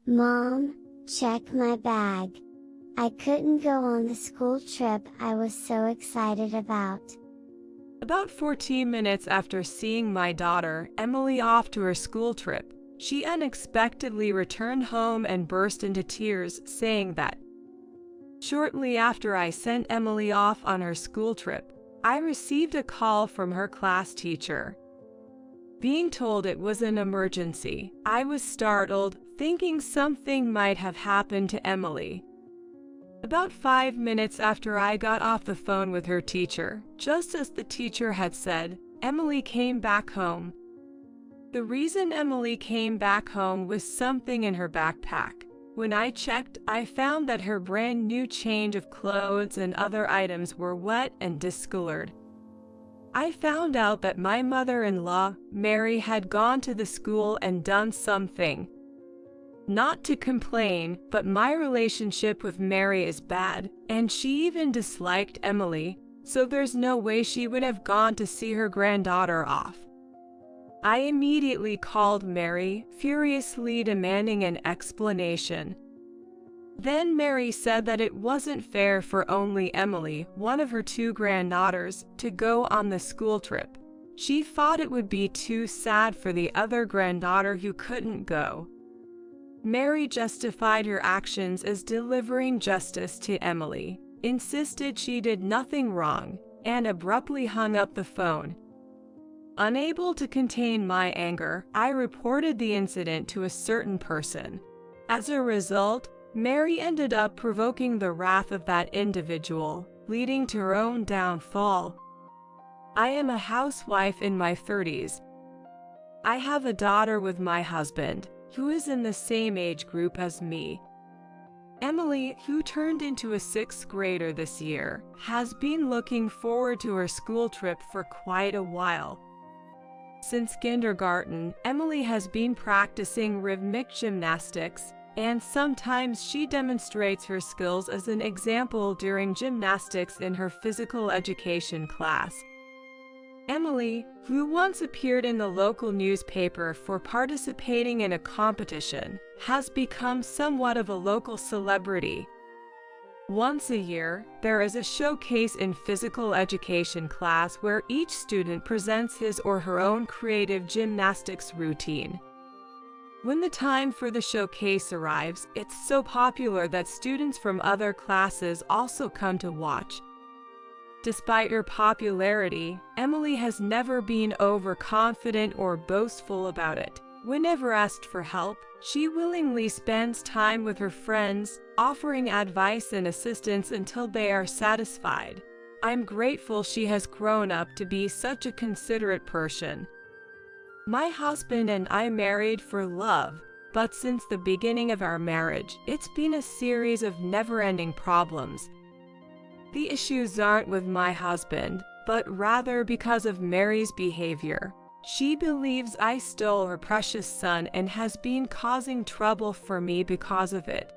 Mom, check my bag. I couldn't go on the school trip I was so excited about. About 14 minutes after seeing my daughter, Emily, off to her school trip, she unexpectedly returned home and burst into tears, saying that shortly after I sent Emily off on her school trip, I received a call from her class teacher. Being told it was an emergency, I was startled, thinking something might have happened to Emily. About 5 minutes after I got off the phone with her teacher, just as the teacher had said, Emily came back home. The reason Emily came back home was something in her backpack. When I checked, I found that her brand new change of clothes and other items were wet and discolored. I found out that my mother-in-law, Mary, had gone to the school and done something. Not to complain, but my relationship with Mary is bad, and she even disliked Emily, so there's no way she would have gone to see her granddaughter off. I immediately called Mary, furiously demanding an explanation. Then Mary said that it wasn't fair for only Emily, one of her 2 granddaughters, to go on the school trip. She thought it would be too sad for the other granddaughter who couldn't go. Mary justified her actions as delivering justice to Emily, insisted she did nothing wrong, and abruptly hung up the phone. Unable to contain my anger, I reported the incident to a certain person. As a result, Mary ended up provoking the wrath of that individual, leading to her own downfall. I am a housewife in my 30s. I have a daughter with my husband, who is in the same age group as me. Emily, who turned into a 6th grader this year, has been looking forward to her school trip for quite a while. Since kindergarten, Emily has been practicing rhythmic gymnastics, and sometimes she demonstrates her skills as an example during gymnastics in her physical education class. Emily, who once appeared in the local newspaper for participating in a competition, has become somewhat of a local celebrity. Once a year, there is a showcase in physical education class where each student presents his or her own creative gymnastics routine. When the time for the showcase arrives, it's so popular that students from other classes also come to watch. Despite her popularity, Emily has never been overconfident or boastful about it. Whenever asked for help, she willingly spends time with her friends, offering advice and assistance until they are satisfied. I'm grateful she has grown up to be such a considerate person. My husband and I married for love, but since the beginning of our marriage, it's been a series of never-ending problems. The issues aren't with my husband, but rather because of Mary's behavior. She believes I stole her precious son and has been causing trouble for me because of it.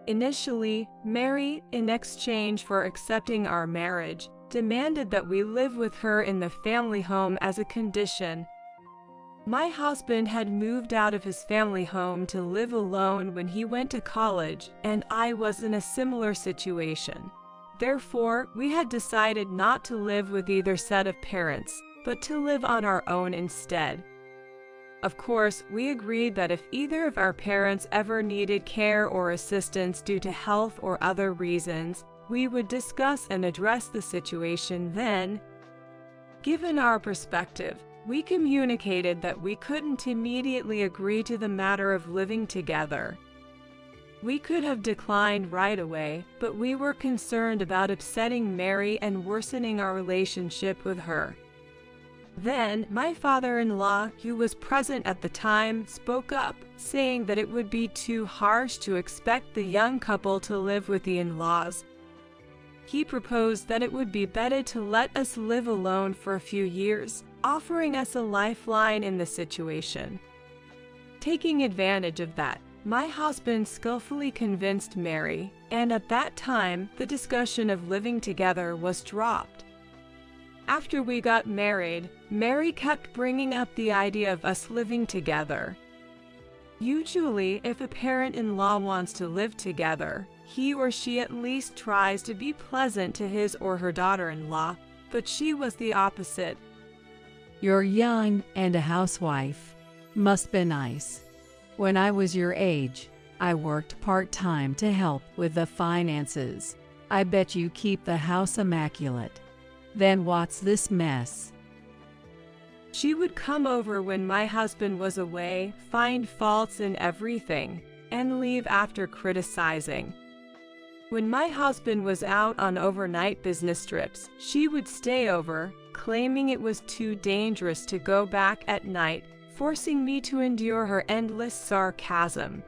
Initially, Mary, in exchange for accepting our marriage, demanded that we live with her in the family home as a condition. My husband had moved out of his family home to live alone when he went to college, and I was in a similar situation. Therefore, we had decided not to live with either set of parents, but to live on our own instead. Of course, we agreed that if either of our parents ever needed care or assistance due to health or other reasons, we would discuss and address the situation then. Given our perspective, we communicated that we couldn't immediately agree to the matter of living together. We could have declined right away, but we were concerned about upsetting Mary and worsening our relationship with her. Then, my father-in-law, who was present at the time, spoke up, saying that it would be too harsh to expect the young couple to live with the in-laws. He proposed that it would be better to let us live alone for a few years, offering us a lifeline in the situation. Taking advantage of that, my husband skillfully convinced Mary, and at that time, the discussion of living together was dropped. After we got married, Mary kept bringing up the idea of us living together. Usually, if a parent-in-law wants to live together, he or she at least tries to be pleasant to his or her daughter-in-law, but she was the opposite. You're young and a housewife. Must be nice. When I was your age, I worked part-time to help with the finances. I bet you keep the house immaculate. Then what's this mess? She would come over when my husband was away, find faults in everything, and leave after criticizing. When my husband was out on overnight business trips, she would stay over, claiming it was too dangerous to go back at night, forcing me to endure her endless sarcasm.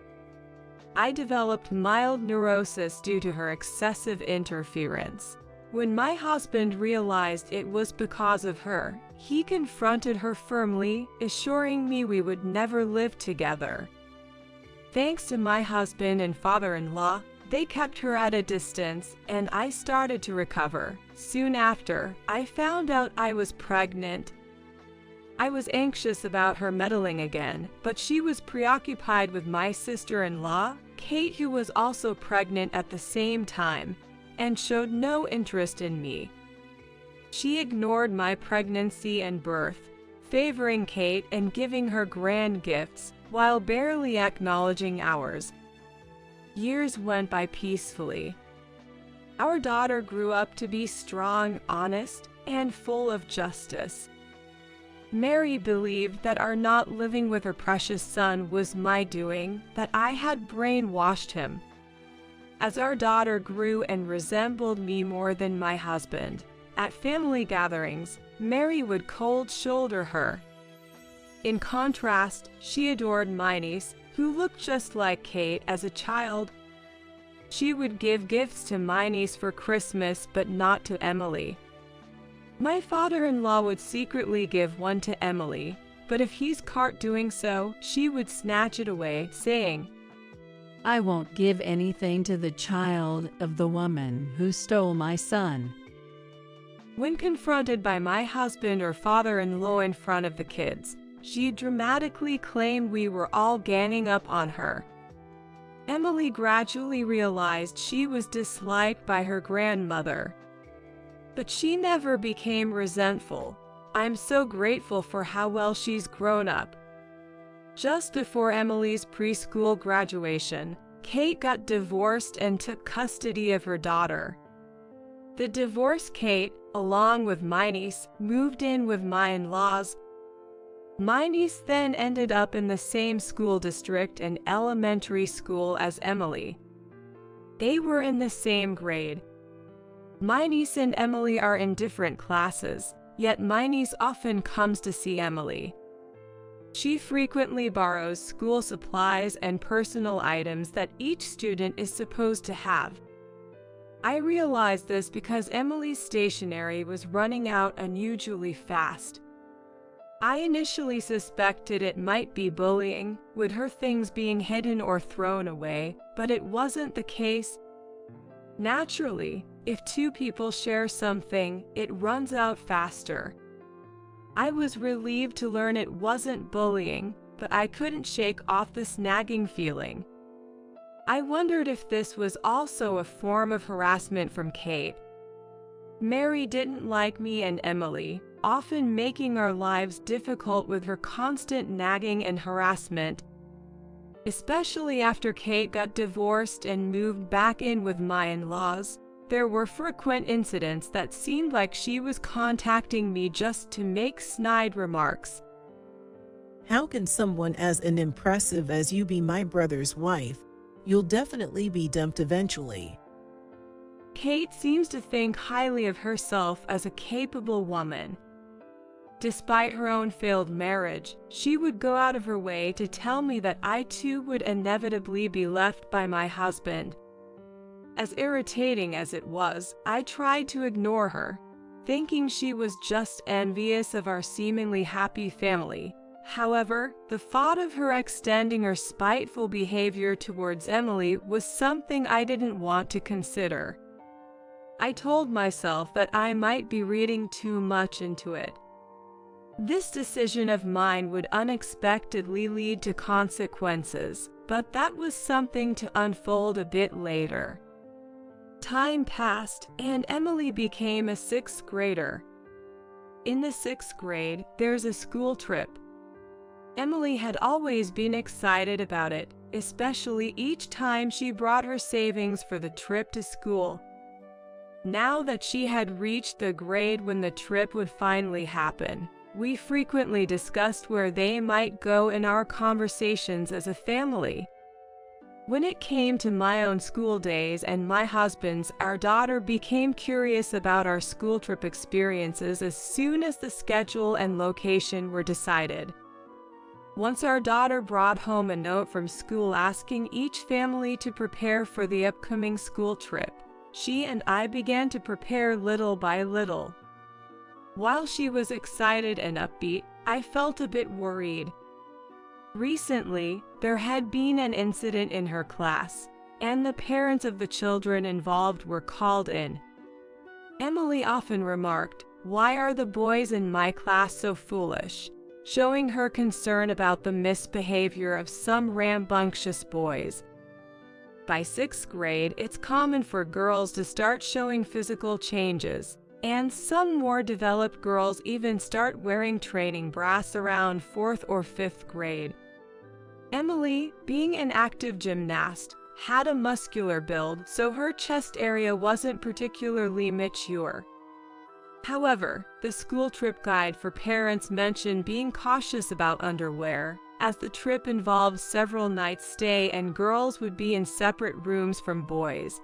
I developed mild neurosis due to her excessive interference. When my husband realized it was because of her, he confronted her firmly, assuring me we would never live together. Thanks to my husband and father-in-law, they kept her at a distance, and I started to recover. Soon after, I found out I was pregnant. I was anxious about her meddling again, but she was preoccupied with my sister-in-law, Kate, who was also pregnant at the same time, and showed no interest in me. She ignored my pregnancy and birth, favoring Kate and giving her grand gifts, while barely acknowledging ours. Years went by peacefully. Our daughter grew up to be strong, honest, and full of justice. Mary believed that our not living with her precious son was my doing, that I had brainwashed him. As our daughter grew and resembled me more than my husband, at family gatherings, Mary would cold shoulder her. In contrast, she adored my niece, who looked just like Kate as a child. She would give gifts to my niece for Christmas, but not to Emily. My father-in-law would secretly give one to Emily, but if he's caught doing so, she would snatch it away, saying, I won't give anything to the child of the woman who stole my son. When confronted by my husband or father-in-law in front of the kids, she dramatically claimed we were all ganging up on her. Emily gradually realized she was disliked by her grandmother. But she never became resentful. I'm so grateful for how well she's grown up. Just before Emily's preschool graduation, Kate got divorced and took custody of her daughter. The divorced Kate, along with my niece, moved in with my in-laws. My niece then ended up in the same school district and elementary school as Emily. They were in the same grade. My niece and Emily are in different classes, yet my niece often comes to see Emily. She frequently borrows school supplies and personal items that each student is supposed to have. I realized this because Emily's stationery was running out unusually fast. I initially suspected it might be bullying, with her things being hidden or thrown away, but it wasn't the case. Naturally, if two people share something, it runs out faster. I was relieved to learn it wasn't bullying, but I couldn't shake off this nagging feeling. I wondered if this was also a form of harassment from Kate. Mary didn't like me and Emily, often making our lives difficult with her constant nagging and harassment. Especially after Kate got divorced and moved back in with my in-laws, there were frequent incidents that seemed like she was contacting me just to make snide remarks. How can someone as impressive as you be my brother's wife? You'll definitely be dumped eventually. Kate seems to think highly of herself as a capable woman. Despite her own failed marriage, she would go out of her way to tell me that I too would inevitably be left by my husband. As irritating as it was, I tried to ignore her, thinking she was just envious of our seemingly happy family. However, the thought of her extending her spiteful behavior towards Emily was something I didn't want to consider. I told myself that I might be reading too much into it. This decision of mine would unexpectedly lead to consequences, but that was something to unfold a bit later. Time passed, and Emily became a 6th grader. In the 6th grade, there's a school trip. Emily had always been excited about it, especially each time she brought her savings for the trip to school. Now that she had reached the grade when the trip would finally happen, we frequently discussed where they might go in our conversations as a family. When it came to my own school days and my husband's, our daughter became curious about our school trip experiences as soon as the schedule and location were decided. Once our daughter brought home a note from school asking each family to prepare for the upcoming school trip, she and I began to prepare little by little. While she was excited and upbeat, I felt a bit worried. Recently, there had been an incident in her class, and the parents of the children involved were called in. Emily often remarked, "Why are the boys in my class so foolish?" showing her concern about the misbehavior of some rambunctious boys. By 6th grade, it's common for girls to start showing physical changes, and some more developed girls even start wearing training bras around 4th or 5th grade. Emily, being an active gymnast, had a muscular build, so her chest area wasn't particularly mature. However, the school trip guide for parents mentioned being cautious about underwear, as the trip involved several nights' stay and girls would be in separate rooms from boys.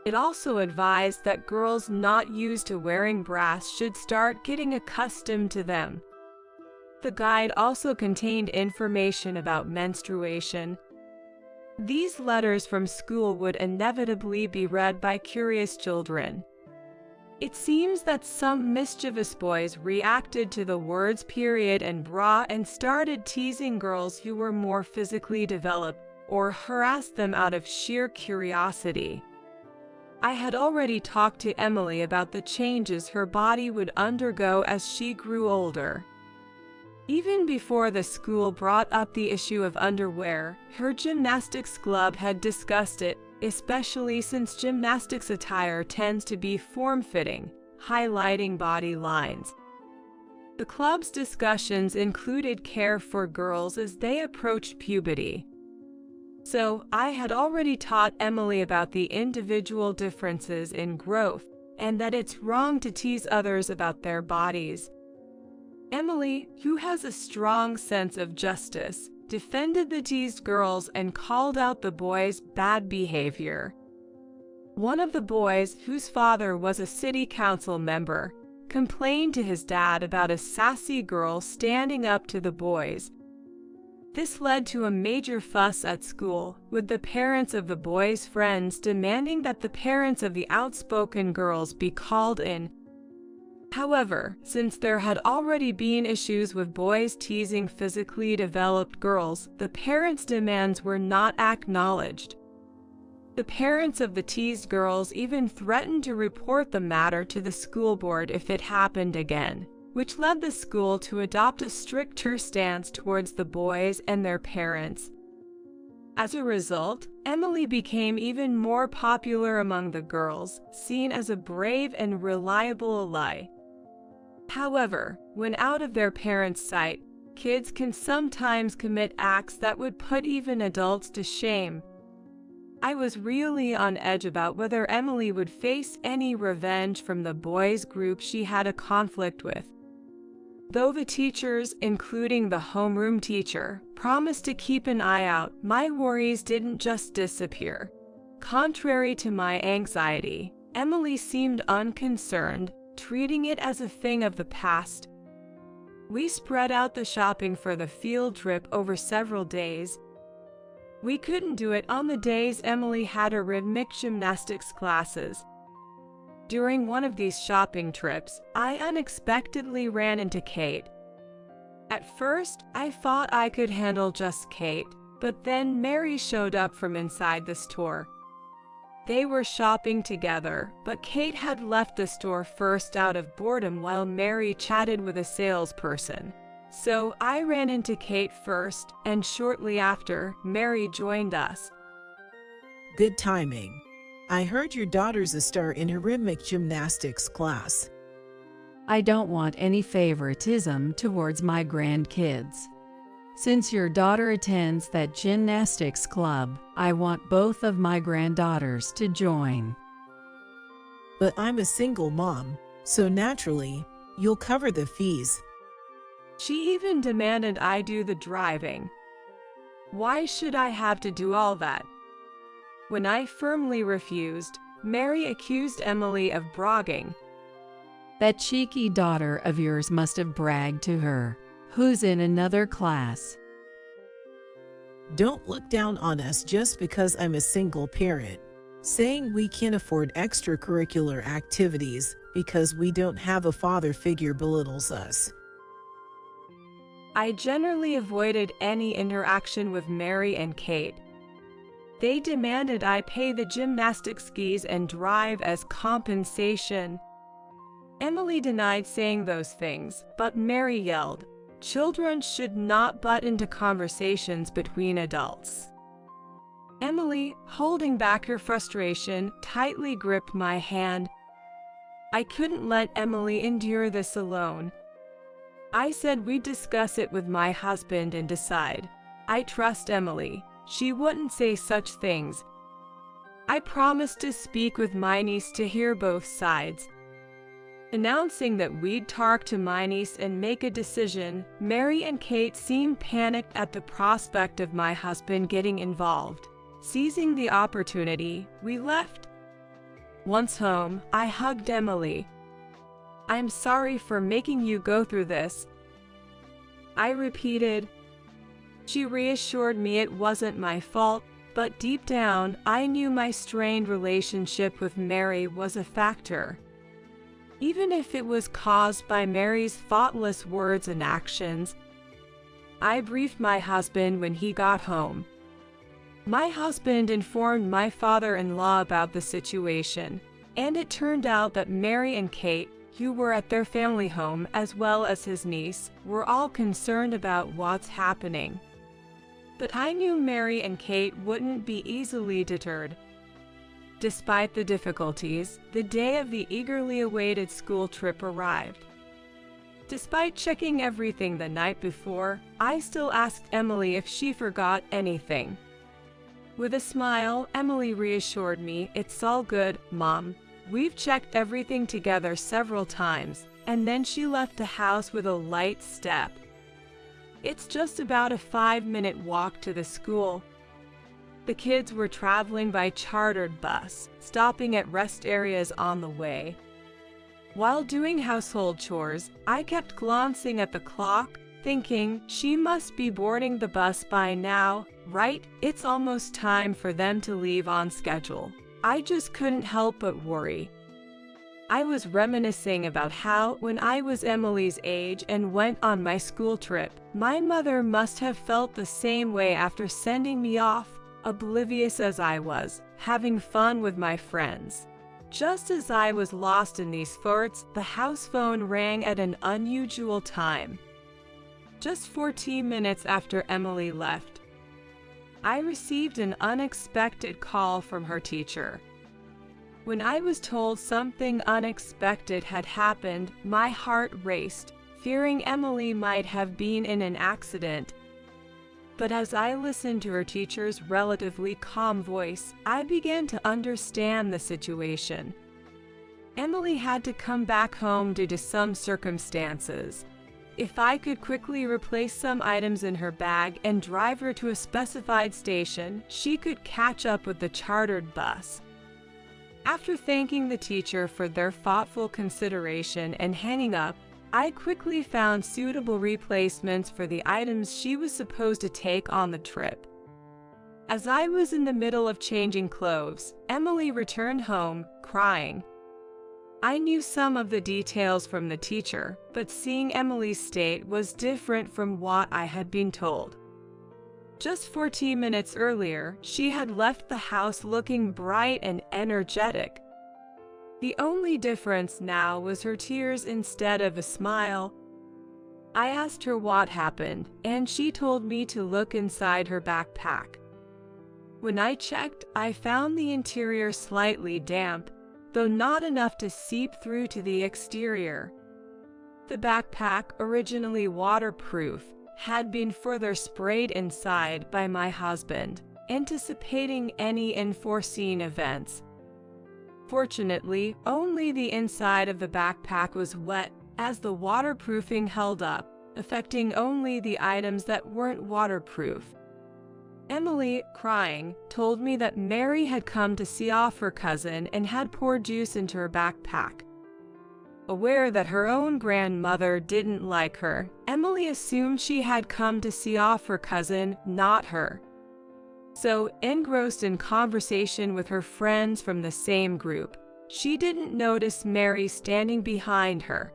It also advised that girls not used to wearing bras should start getting accustomed to them. The guide also contained information about menstruation. These letters from school would inevitably be read by curious children. It seems that some mischievous boys reacted to the words period and bra and started teasing girls who were more physically developed or harassed them out of sheer curiosity. I had already talked to Emily about the changes her body would undergo as she grew older. Even before the school brought up the issue of underwear, her gymnastics club had discussed it, especially since gymnastics attire tends to be form-fitting, highlighting body lines. The club's discussions included care for girls as they approached puberty. So, I had already taught Emily about the individual differences in growth, and that it's wrong to tease others about their bodies. Emily, who has a strong sense of justice, defended the teased girls and called out the boys' bad behavior. One of the boys, whose father was a city council member, complained to his dad about a sassy girl standing up to the boys. This led to a major fuss at school, with the parents of the boys' friends demanding that the parents of the outspoken girls be called in. However, since there had already been issues with boys teasing physically developed girls, the parents' demands were not acknowledged. The parents of the teased girls even threatened to report the matter to the school board if it happened again, which led the school to adopt a stricter stance towards the boys and their parents. As a result, Emily became even more popular among the girls, seen as a brave and reliable ally. However, when out of their parents' sight, kids can sometimes commit acts that would put even adults to shame. I was really on edge about whether Emily would face any revenge from the boys' group she had a conflict with. Though the teachers, including the homeroom teacher, promised to keep an eye out, my worries didn't just disappear. Contrary to my anxiety, Emily seemed unconcerned, treating it as a thing of the past. We spread out the shopping for the field trip over several days. We couldn't do it on the days Emily had her rhythmic gymnastics classes. During one of these shopping trips, I unexpectedly ran into Kate. At first, I thought I could handle just Kate, but then Mary showed up from inside the store. They were shopping together, but Kate had left the store first out of boredom while Mary chatted with a salesperson. So I ran into Kate first, and shortly after, Mary joined us. Good timing. I heard your daughter's a star in her rhythmic gymnastics class. I don't want any favoritism towards my grandkids. Since your daughter attends that gymnastics club, I want both of my granddaughters to join. But I'm a single mom, so naturally, you'll cover the fees. She even demanded I do the driving. Why should I have to do all that? When I firmly refused, Mary accused Emily of bragging. That cheeky daughter of yours must have bragged to her, who's in another class. Don't look down on us just because I'm a single parent. Saying we can't afford extracurricular activities because we don't have a father figure belittles us. I generally avoided any interaction with Mary and Kate. They demanded I pay the gymnastics skis and drive as compensation. Emily denied saying those things, but Mary yelled, "Children should not butt into conversations between adults." Emily, holding back her frustration, tightly gripped my hand. I couldn't let Emily endure this alone. I said we'd discuss it with my husband and decide. I trust Emily. She wouldn't say such things. I promised to speak with my niece to hear both sides. Announcing that we'd talk to my niece and make a decision, Mary and Kate seemed panicked at the prospect of my husband getting involved. Seizing the opportunity, we left. Once home, I hugged Emily. "I'm sorry for making you go through this," I repeated. She reassured me it wasn't my fault, but deep down, I knew my strained relationship with Mary was a factor. Even if it was caused by Mary's thoughtless words and actions. I briefed my husband when he got home. My husband informed my father-in-law about the situation, and it turned out that Mary and Kate, who were at their family home as well as his niece, were all concerned about what's happening. But I knew Mary and Kate wouldn't be easily deterred. Despite the difficulties, the day of the eagerly awaited school trip arrived. Despite checking everything the night before, I still asked Emily if she forgot anything. With a smile, Emily reassured me, "It's all good, Mom. We've checked everything together several times," and then she left the house with a light step. It's just about a 5-minute walk to the school. The kids were traveling by chartered bus, stopping at rest areas on the way. While doing household chores, I kept glancing at the clock, thinking, she must be boarding the bus by now, right? It's almost time for them to leave on schedule. I just couldn't help but worry. I was reminiscing about how, when I was Emily's age and went on my school trip, my mother must have felt the same way after sending me off, oblivious as I was, having fun with my friends. Just as I was lost in these thoughts, the house phone rang at an unusual time. Just 14 minutes after Emily left, I received an unexpected call from her teacher. When I was told something unexpected had happened, my heart raced, fearing Emily might have been in an accident. But as I listened to her teacher's relatively calm voice, I began to understand the situation. Emily had to come back home due to some circumstances. If I could quickly replace some items in her bag and drive her to a specified station, she could catch up with the chartered bus. After thanking the teacher for their thoughtful consideration and hanging up, I quickly found suitable replacements for the items she was supposed to take on the trip. As I was in the middle of changing clothes, Emily returned home, crying. I knew some of the details from the teacher, but seeing Emily's state was different from what I had been told. Just 14 minutes earlier, she had left the house looking bright and energetic. The only difference now was her tears instead of a smile. I asked her what happened, and she told me to look inside her backpack. When I checked, I found the interior slightly damp, though not enough to seep through to the exterior. The backpack, originally waterproof, had been further sprayed inside by my husband, anticipating any unforeseen events. Fortunately, only the inside of the backpack was wet, as the waterproofing held up, affecting only the items that weren't waterproof. Emily, crying, told me that Mary had come to see off her cousin and had poured juice into her backpack. Aware that her own grandmother didn't like her, Emily assumed she had come to see off her cousin, not her. So, engrossed in conversation with her friends from the same group, she didn't notice Mary standing behind her.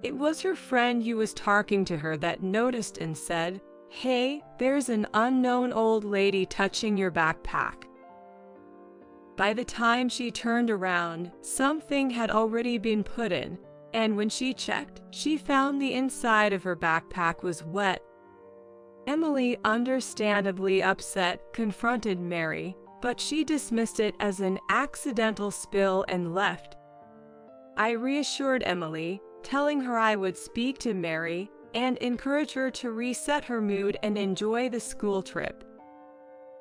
It was her friend who was talking to her that noticed and said, "Hey, there's an unknown old lady touching your backpack." By the time she turned around, something had already been put in, and when she checked, she found the inside of her backpack was wet. Emily, understandably upset, confronted Mary, but she dismissed it as an accidental spill and left. I reassured Emily, telling her I would speak to Mary and encourage her to reset her mood and enjoy the school trip.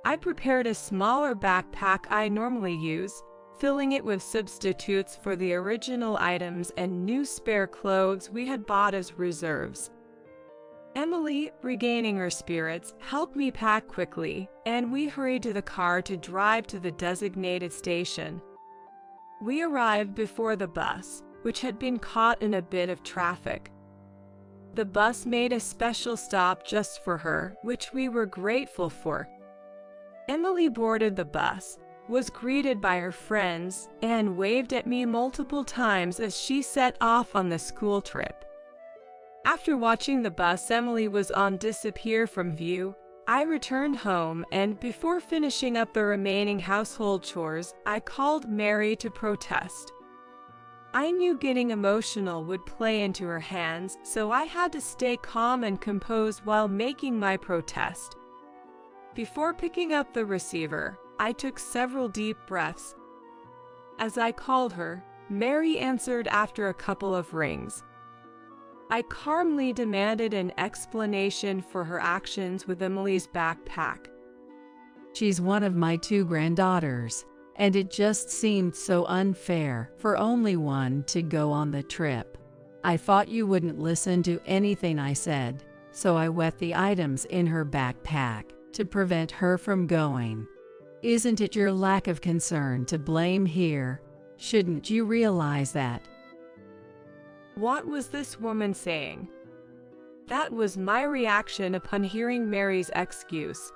I prepared a smaller backpack I normally use, filling it with substitutes for the original items and new spare clothes we had bought as reserves. Emily, regaining her spirits, helped me pack quickly, and we hurried to the car to drive to the designated station. We arrived before the bus, which had been caught in a bit of traffic. The bus made a special stop just for her, which we were grateful for. Emily boarded the bus, was greeted by her friends, and waved at me multiple times as she set off on the school trip. After watching the bus Emily was on disappear from view, I returned home, and before finishing up the remaining household chores, I called Mary to protest. I knew getting emotional would play into her hands, so I had to stay calm and composed while making my protest. Before picking up the receiver, I took several deep breaths. As I called her, Mary answered after a couple of rings. I calmly demanded an explanation for her actions with Emily's backpack. She's one of my 2 granddaughters, and it just seemed so unfair for only one to go on the trip. I thought you wouldn't listen to anything I said, so I wet the items in her backpack to prevent her from going. Isn't it your lack of concern to blame here? Shouldn't you realize that? What was this woman saying? That was my reaction upon hearing Mary's excuse.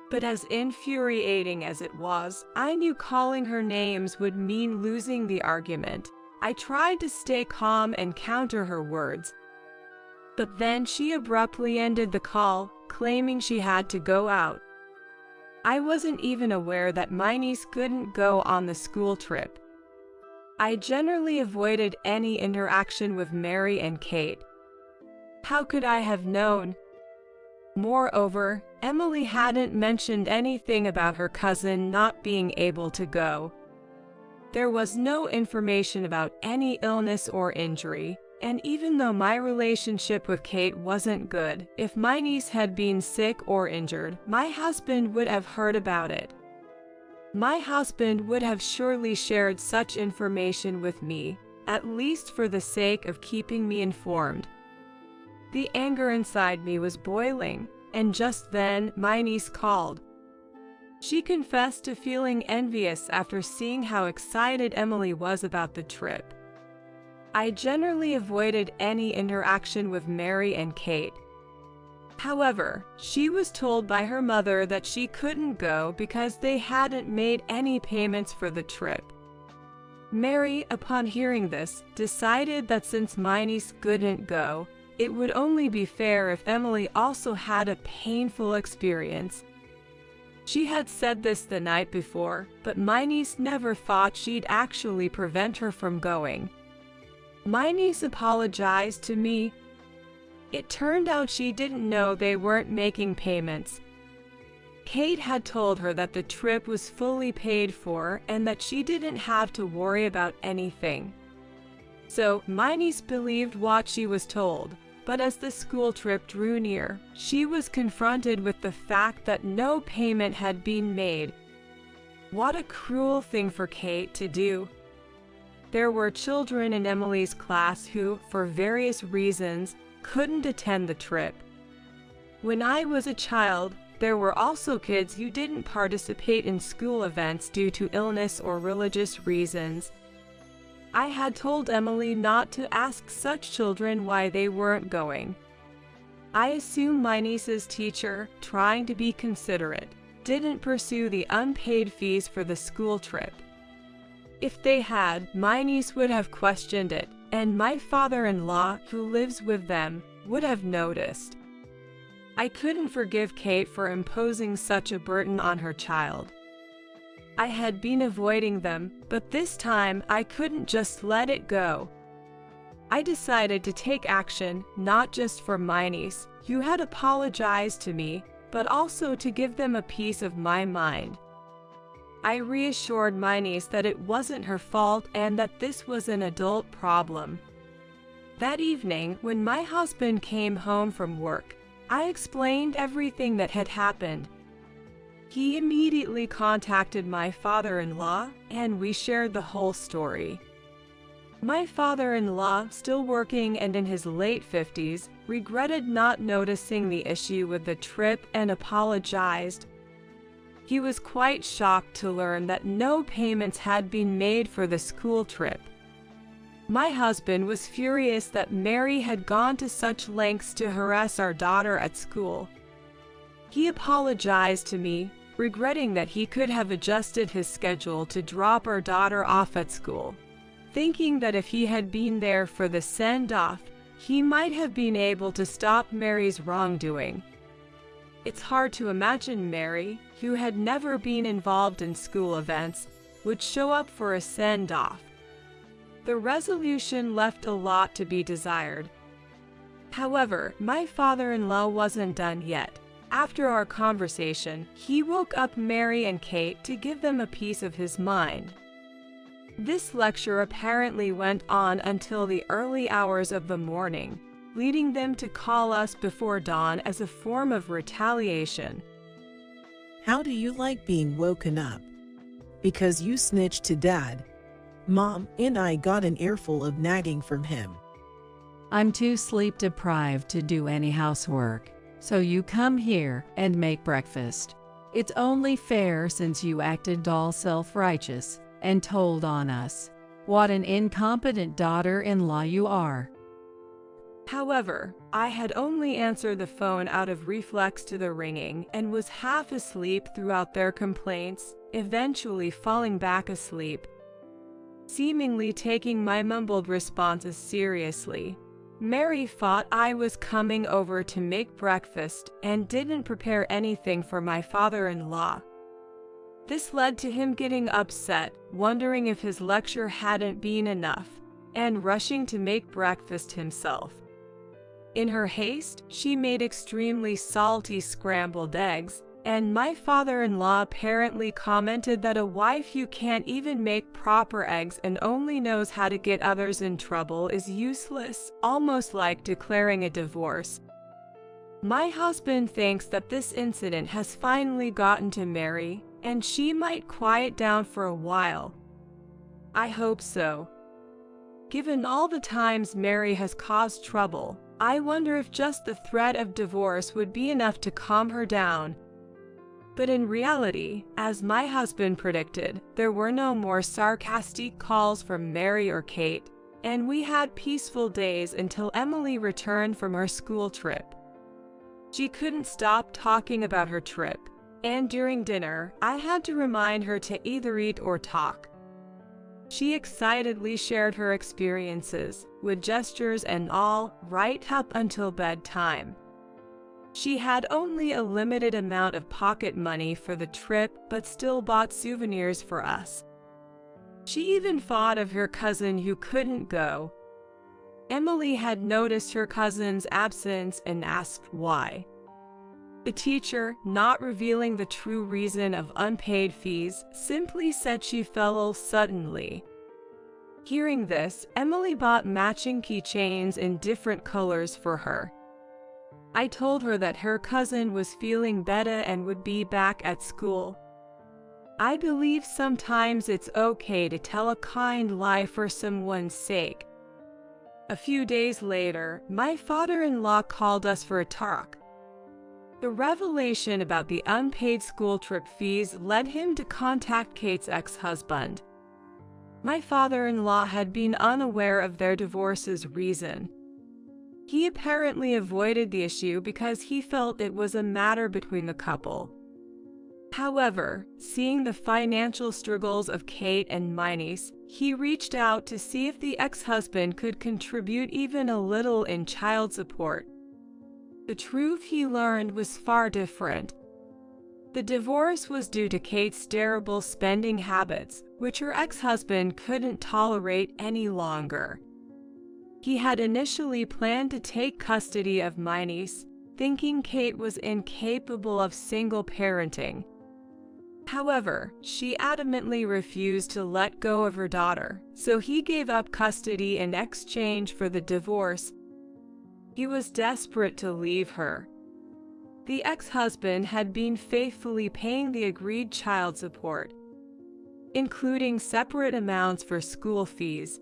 But as infuriating as it was, I knew calling her names would mean losing the argument. I tried to stay calm and counter her words. But then she abruptly ended the call, claiming she had to go out. I wasn't even aware that my niece couldn't go on the school trip. I generally avoided any interaction with Mary and Kate. How could I have known? Moreover, Emily hadn't mentioned anything about her cousin not being able to go. There was no information about any illness or injury, and even though my relationship with Kate wasn't good, if my niece had been sick or injured, my husband would have heard about it. My husband would have surely shared such information with me, at least for the sake of keeping me informed. The anger inside me was boiling, and just then my niece called. She confessed to feeling envious after seeing how excited Emily was about the trip. I generally avoided any interaction with Mary and Kate. However, she was told by her mother that she couldn't go because they hadn't made any payments for the trip. Mary, upon hearing this, decided that since my niece couldn't go, it would only be fair if Emily also had a painful experience. She had said this the night before, but my niece never thought she'd actually prevent her from going. My niece apologized to me. It turned out she didn't know they weren't making payments. Kate had told her that the trip was fully paid for and that she didn't have to worry about anything. So, my niece believed what she was told, but as the school trip drew near, she was confronted with the fact that no payment had been made. What a cruel thing for Kate to do. There were children in Emily's class who, for various reasons, couldn't attend the trip. When I was a child, there were also kids who didn't participate in school events due to illness or religious reasons. I had told Emily not to ask such children why they weren't going. I assume my niece's teacher, trying to be considerate, didn't pursue the unpaid fees for the school trip. If they had, my niece would have questioned it, and my father-in-law, who lives with them, would have noticed. I couldn't forgive Kate for imposing such a burden on her child. I had been avoiding them, but this time I couldn't just let it go. I decided to take action, not just for my niece, who had apologized to me, but also to give them a piece of my mind. I reassured my niece that it wasn't her fault and that this was an adult problem. That evening, when my husband came home from work, I explained everything that had happened. He immediately contacted my father-in-law, and we shared the whole story. My father-in-law, still working and in his late 50s, regretted not noticing the issue with the trip and apologized. He was quite shocked to learn that no payments had been made for the school trip. My husband was furious that Mary had gone to such lengths to harass our daughter at school. He apologized to me, regretting that he could have adjusted his schedule to drop our daughter off at school, thinking that if he had been there for the send-off, he might have been able to stop Mary's wrongdoing. It's hard to imagine Mary, who had never been involved in school events, would show up for a send-off. The resolution left a lot to be desired. However, my father-in-law wasn't done yet. After our conversation, he woke up Mary and Kate to give them a piece of his mind. This lecture apparently went on until the early hours of the morning, leading them to call us before dawn as a form of retaliation. How do you like being woken up? Because you snitched to Dad. Mom and I got an earful of nagging from him. I'm too sleep deprived to do any housework, so you come here and make breakfast. It's only fair since you acted all self-righteous and told on us. What an incompetent daughter-in-law you are. However, I had only answered the phone out of reflex to the ringing and was half asleep throughout their complaints, eventually falling back asleep. Seemingly taking my mumbled responses seriously, Mary thought I was coming over to make breakfast and didn't prepare anything for my father-in-law. This led to him getting upset, wondering if his lecture hadn't been enough, and rushing to make breakfast himself. In her haste, she made extremely salty scrambled eggs, and my father-in-law apparently commented that a wife who can't even make proper eggs and only knows how to get others in trouble is useless, almost like declaring a divorce. My husband thinks that this incident has finally gotten to Mary, and she might quiet down for a while. I hope so. Given all the times Mary has caused trouble, I wonder if just the threat of divorce would be enough to calm her down. But in reality, as my husband predicted, there were no more sarcastic calls from Mary or Kate, and we had peaceful days until Emily returned from her school trip. She couldn't stop talking about her trip, and during dinner, I had to remind her to either eat or talk. She excitedly shared her experiences, with gestures and all, right up until bedtime. She had only a limited amount of pocket money for the trip, but still bought souvenirs for us. She even thought of her cousin who couldn't go. Emily had noticed her cousin's absence and asked why. The teacher, not revealing the true reason of unpaid fees, simply said she fell ill suddenly. Hearing this, Emily bought matching keychains in different colors for her. I told her that her cousin was feeling better and would be back at school. I believe sometimes it's okay to tell a kind lie for someone's sake. A few days later, my father-in-law called us for a talk. The revelation about the unpaid school trip fees led him to contact Kate's ex-husband. My father-in-law had been unaware of their divorce's reason. He apparently avoided the issue because he felt it was a matter between the couple. However, seeing the financial struggles of Kate and my niece, he reached out to see if the ex-husband could contribute even a little in child support. The truth he learned was far different. The divorce was due to Kate's terrible spending habits, which her ex-husband couldn't tolerate any longer. He had initially planned to take custody of my niece, thinking Kate was incapable of single parenting. However, she adamantly refused to let go of her daughter, so he gave up custody in exchange for the divorce. He was desperate to leave her. The ex-husband had been faithfully paying the agreed child support, including separate amounts for school fees.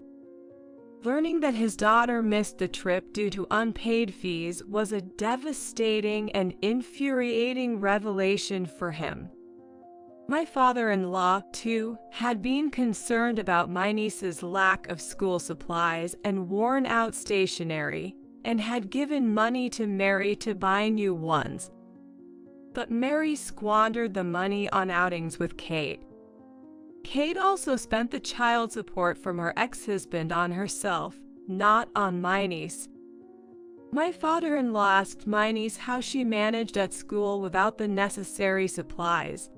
Learning that his daughter missed the trip due to unpaid fees was a devastating and infuriating revelation for him. My father-in-law, too, had been concerned about my niece's lack of school supplies and worn-out stationery, and had given money to Mary to buy new ones. But Mary squandered the money on outings with Kate. Kate also spent the child support from her ex-husband on herself, not on my niece. My father-in-law asked my niece how she managed at school without the necessary supplies.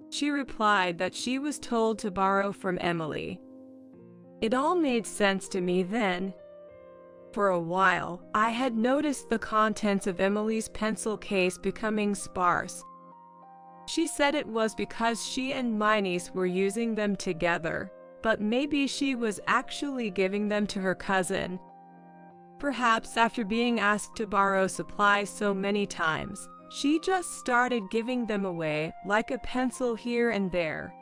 She replied that she was told to borrow from Emily. It all made sense to me then. For a while, I had noticed the contents of Emily's pencil case becoming sparse. She said it was because she and my niece were using them together, but maybe she was actually giving them to her cousin. Perhaps after being asked to borrow supplies so many times, she just started giving them away, like a pencil here and there.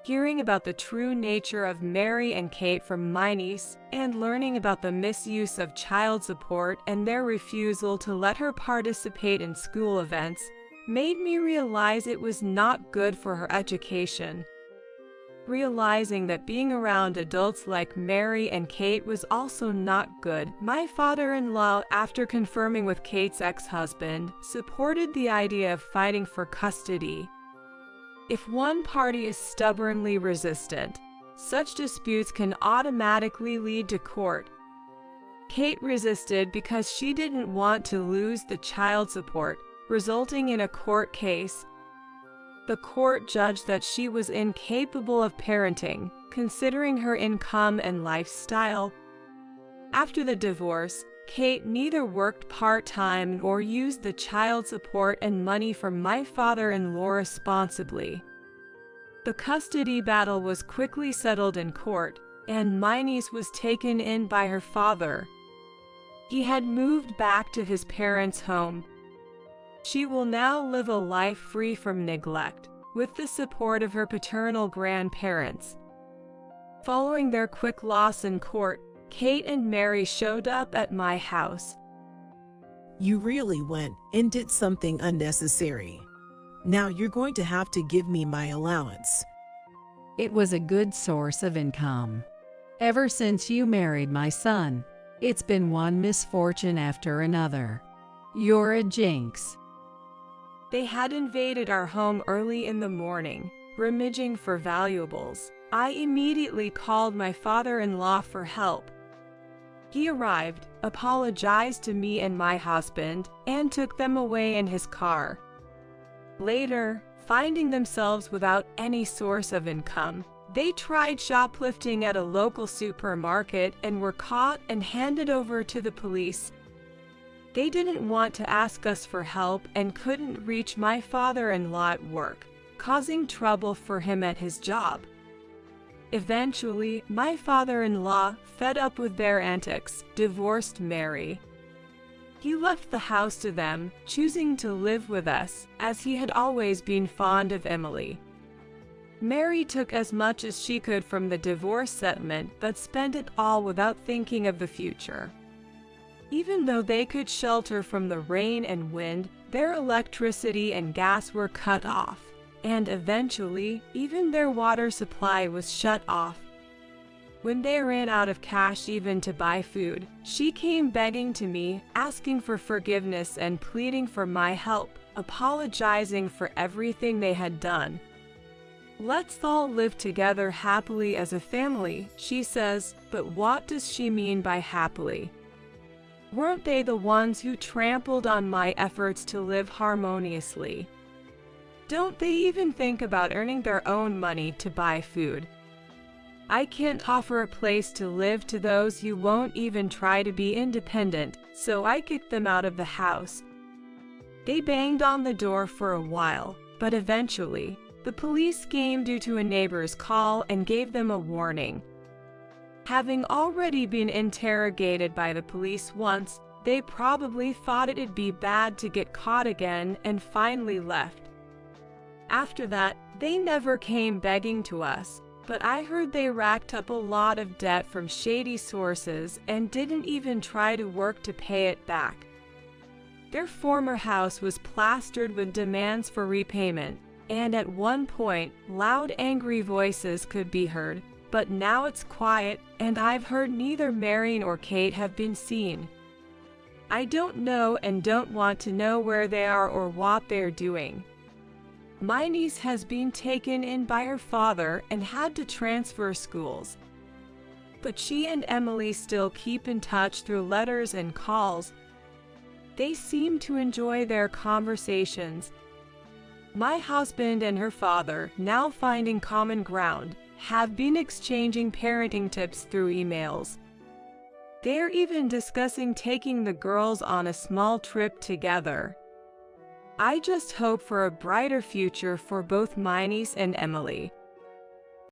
Hearing about the true nature of Mary and Kate from my niece, and learning about the misuse of child support and their refusal to let her participate in school events, made me realize it was not good for her education. Realizing that being around adults like Mary and Kate was also not good, my father-in-law, after confirming with Kate's ex-husband, supported the idea of fighting for custody. If one party is stubbornly resistant, such disputes can automatically lead to court. Kate resisted because she didn't want to lose the child support, resulting in a court case. The court judged that she was incapable of parenting, considering her income and lifestyle. After the divorce, Kate neither worked part-time nor used the child support and money from my father-in-law responsibly. The custody battle was quickly settled in court, and my niece was taken in by her father. He had moved back to his parents' home. She will now live a life free from neglect, with the support of her paternal grandparents. Following their quick loss in court, Kate and Mary showed up at my house. You really went and did something unnecessary. Now you're going to have to give me my allowance. It was a good source of income. Ever since you married my son, it's been one misfortune after another. You're a jinx. They had invaded our home early in the morning, rummaging for valuables, I immediately called my father-in-law for help. He arrived, apologized to me and my husband, and took them away in his car. Later, finding themselves without any source of income, they tried shoplifting at a local supermarket and were caught and handed over to the police. They didn't want to ask us for help and couldn't reach my father-in-law at work, causing trouble for him at his job. Eventually, my father-in-law, fed up with their antics, divorced Mary. He left the house to them, choosing to live with us, as he had always been fond of Emily. Mary took as much as she could from the divorce settlement but spent it all without thinking of the future. Even though they could shelter from the rain and wind, their electricity and gas were cut off, and eventually, even their water supply was shut off. When they ran out of cash even to buy food, she came begging to me, asking for forgiveness and pleading for my help, apologizing for everything they had done. "Let's all live together happily as a family," she says, but what does she mean by happily? Weren't they the ones who trampled on my efforts to live harmoniously? Don't they even think about earning their own money to buy food? I can't offer a place to live to those who won't even try to be independent, so I kicked them out of the house. They banged on the door for a while, but eventually, the police came due to a neighbor's call and gave them a warning. Having already been interrogated by the police once, they probably thought it'd be bad to get caught again and finally left. After that, they never came begging to us, but I heard they racked up a lot of debt from shady sources and didn't even try to work to pay it back. Their former house was plastered with demands for repayment, and at one point, loud angry voices could be heard, but now it's quiet, and I've heard neither Mary nor Kate have been seen. I don't know and don't want to know where they are or what they're doing. My niece has been taken in by her father and had to transfer schools. But she and Emily still keep in touch through letters and calls. They seem to enjoy their conversations. My husband and her father, now finding common ground, have been exchanging parenting tips through emails. They're even discussing taking the girls on a small trip together. I just hope for a brighter future for both my niece and Emily.